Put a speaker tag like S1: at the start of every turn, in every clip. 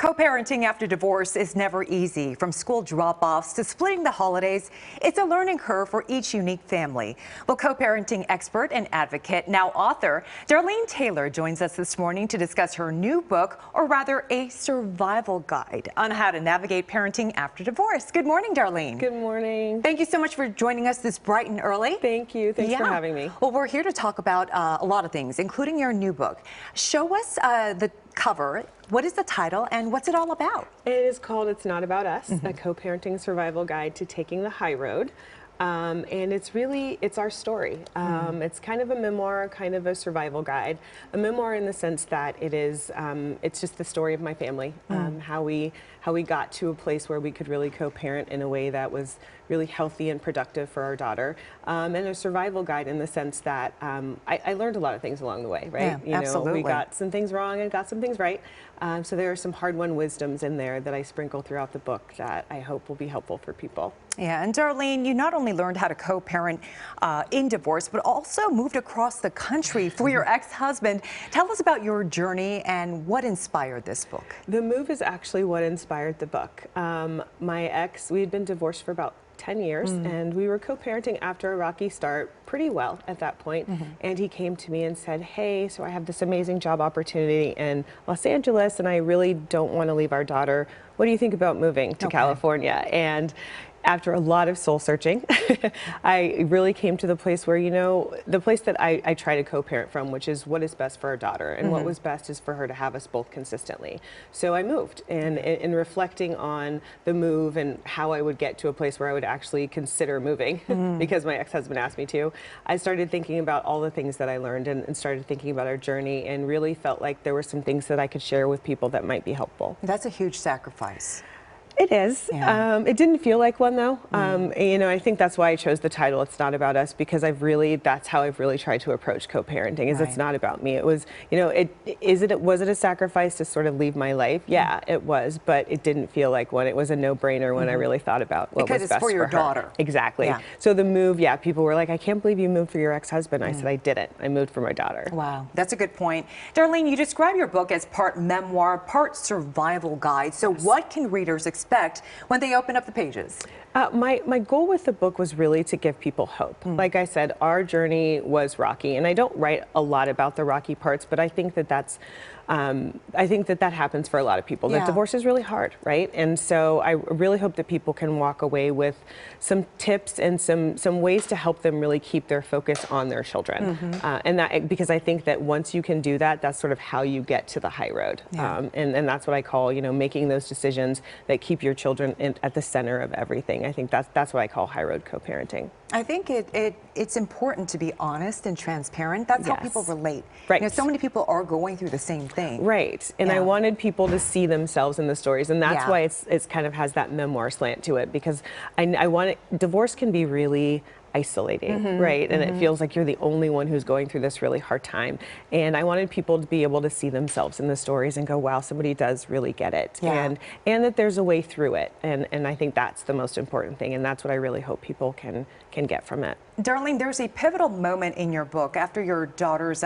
S1: Co-parenting after divorce is never easy. From school drop-offs to splitting the holidays, it's a learning curve for each unique family. Well, co-parenting expert and advocate, now author, Darlene Taylor joins us this morning to discuss her new book, or rather a survival guide on how to navigate parenting after divorce. Good morning, Darlene.
S2: Good morning.
S1: Thank you so much for joining us this bright and early.
S2: Thank you. Thanks for having me.
S1: Well, we're here to talk about a lot of things, including your new book. Show us the cover. What is the title and what's it all about?
S2: It is called It's Not About Us, a co-parenting survival guide to taking the high road. And it's our story. It's kind of a memoir, kind of a survival guide. A memoir in the sense that it's just the story of my family, how we got to a place where we could really co-parent in a way that was really healthy and productive for our daughter. And a survival guide in the sense that I learned a lot of things along the way, right?
S1: Yeah, absolutely.
S2: We got some things wrong and got some things right. So there are some hard-won wisdoms in there that I sprinkle throughout the book that I hope will be helpful for people.
S1: Yeah, and Darlene, you not only learned how to co-parent in divorce, but also moved across the country for your ex-husband. Tell us about your journey and what inspired this book.
S2: The move is actually what inspired the book. My ex, we had been divorced for about 10 years, and we were co-parenting after a rocky start pretty well at that point. And he came to me and said, hey, so I have this amazing job opportunity in Los Angeles, and I really don't want to leave our daughter. What do you think about moving to California? And after a lot of soul searching, I really came to the place where, the place that I try to co-parent from, which is what is best for our daughter. And what was best is for her to have us both consistently. So I moved. And in reflecting on the move and how I would get to a place where I would actually consider moving, because my ex-husband asked me to, I started thinking about all the things that I learned and started thinking about our journey and really felt like there were some things that I could share with people that might be helpful.
S1: That's a huge sacrifice.
S2: It is.
S1: Yeah.
S2: It didn't feel like one though. I think that's why I chose the title, It's Not About Us, because that's how I've really tried to approach co-parenting, is it's not about me. It was, was it a sacrifice to sort of leave my life? Yeah, it was, but it didn't feel like one. It was a no-brainer when I really thought about what was best for her.
S1: Because it's for your daughter.
S2: Exactly. Yeah. So the move, people were like, I can't believe you moved for your ex-husband. I said, I didn't. I moved for my daughter.
S1: Wow, that's a good point. Darlene, you describe your book as part memoir, part survival guide. So what can readers expect when they open up the pages?
S2: My goal with the book was really to give people hope. Like I said, our journey was rocky, and I don't write a lot about the rocky parts, but I think that that happens for a lot of people. That divorce is really hard, right? And so I really hope that people can walk away with some tips and some ways to help them really keep their focus on their children. And because I think that once you can do that, that's sort of how you get to the high road. And that's what I call, making those decisions that keep your children at the center of everything. I think that's what I call high road co-parenting.
S1: I think it's important to be honest and transparent. That's how people relate.
S2: Right.
S1: So many people are going through the same thing.
S2: Right. And I wanted people to see themselves in the stories, and that's why it's kind of has that memoir slant to it, because divorce can be really isolating, right? And it feels like you're the only one who's going through this really hard time. And I wanted people to be able to see themselves in the stories and go, wow, somebody does really get it. And that there's a way through it. And I think that's the most important thing. And that's what I really hope people can get from it.
S1: Darlene, there's a pivotal moment in your book after your daughter's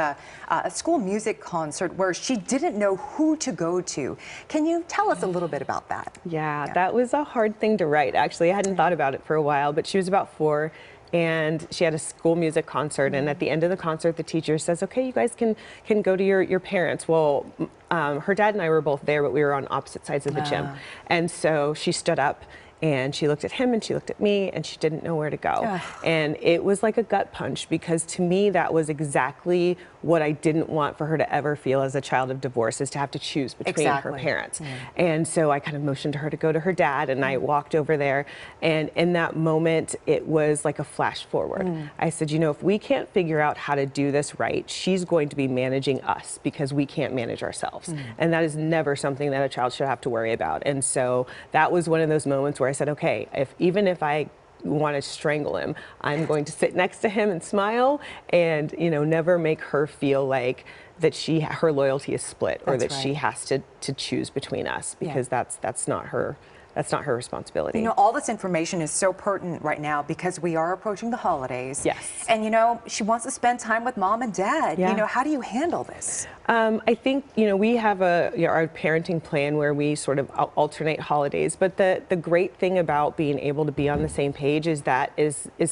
S1: school music concert where she didn't know who to go to. Can you tell us a little bit about that?
S2: Yeah, that was a hard thing to write, actually. I hadn't thought about it for a while, but she was about 4. And she had a school music concert, and at the end of the concert, the teacher says, okay, you guys can go to your parents. Well, her dad and I were both there, but we were on opposite sides of the gym. And so she stood up, and she looked at him, and she looked at me, and she didn't know where to go. And it was like a gut punch, because to me, that was exactly what I didn't want for her to ever feel as a child of divorce, is to have to choose between her parents. And so I kind of motioned to her to go to her dad, and I walked over there, and in that moment, it was like a flash forward. I said, if we can't figure out how to do this right, she's going to be managing us because we can't manage ourselves. And that is never something that a child should have to worry about. And so that was one of those moments where I said, okay, even if I want to strangle him, I'm going to sit next to him and smile, and never make her feel like that her loyalty is split, or that she has to choose between us, because that's not her that's not her responsibility.
S1: You know, all this information is so pertinent right now because we are approaching the holidays.
S2: Yes.
S1: And, you know, she wants to spend time with mom and dad.
S2: Yeah.
S1: You know, how do you handle this?
S2: I think, you know, we have our parenting plan where we sort of alternate holidays, but the great thing about being able to be on the same page is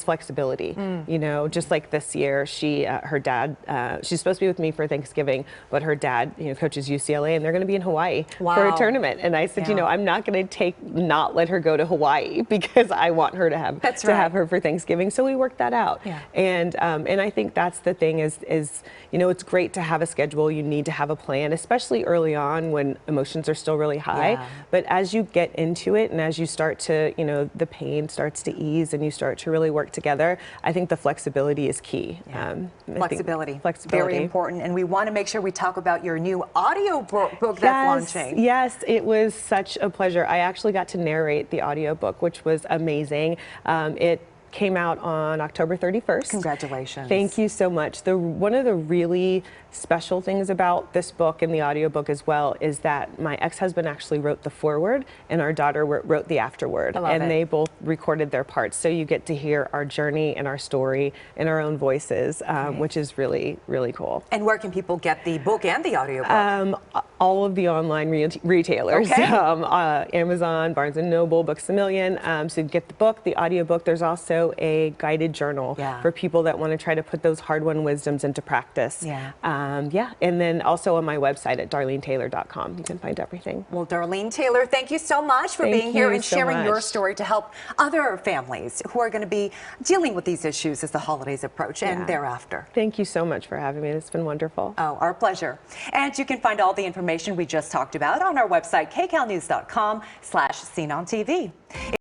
S2: flexibility. You know, just like this year, her dad, she's supposed to be with me for Thanksgiving, but her dad, you know, coaches UCLA, and they're going to be in Hawaii for a tournament. And I said, you know, I'm not going to not let her go to Hawaii because I want her to have have her for Thanksgiving. So we worked that out.
S1: Yeah.
S2: And I think that's the thing is you know, it's great to have a schedule. You need to have a plan, especially early on when emotions are still really high.
S1: Yeah.
S2: But as you get into it and as you start to, you know, the pain starts to ease and you start to really work together, I think the flexibility is key.
S1: Yeah. Flexibility.
S2: Flexibility.
S1: Very important. And we want to make sure we talk about your new audio book that's launching.
S2: Yes, it was such a pleasure. I actually got to narrate the audiobook, which was amazing. It came out on October 31st.
S1: Congratulations.
S2: Thank you so much. One of the really special things about this book and the audiobook as well is that my ex-husband actually wrote the foreword and our daughter wrote the afterword. And they both recorded their parts. So you get to hear our journey and our story in our own voices, which is really, really cool.
S1: And where can people get the book and the audiobook?
S2: All of the online retailers.
S1: Okay.
S2: Amazon, Barnes & Noble, Books A Million. So you get the book, the audiobook. There's also a guided journal for people that want to try to put those hard-won wisdoms into practice. And then also on my website at darlenetaylor.com, you can find everything.
S1: Well, Darlene Taylor, thank you so much for being here and sharing your story to help other families who are going to be dealing with these issues as the holidays approach and thereafter.
S2: Thank you so much for having me. It's been wonderful.
S1: Oh, our pleasure. And you can find all the information we just talked about on our website, kcalnews.com/SeenOnTV.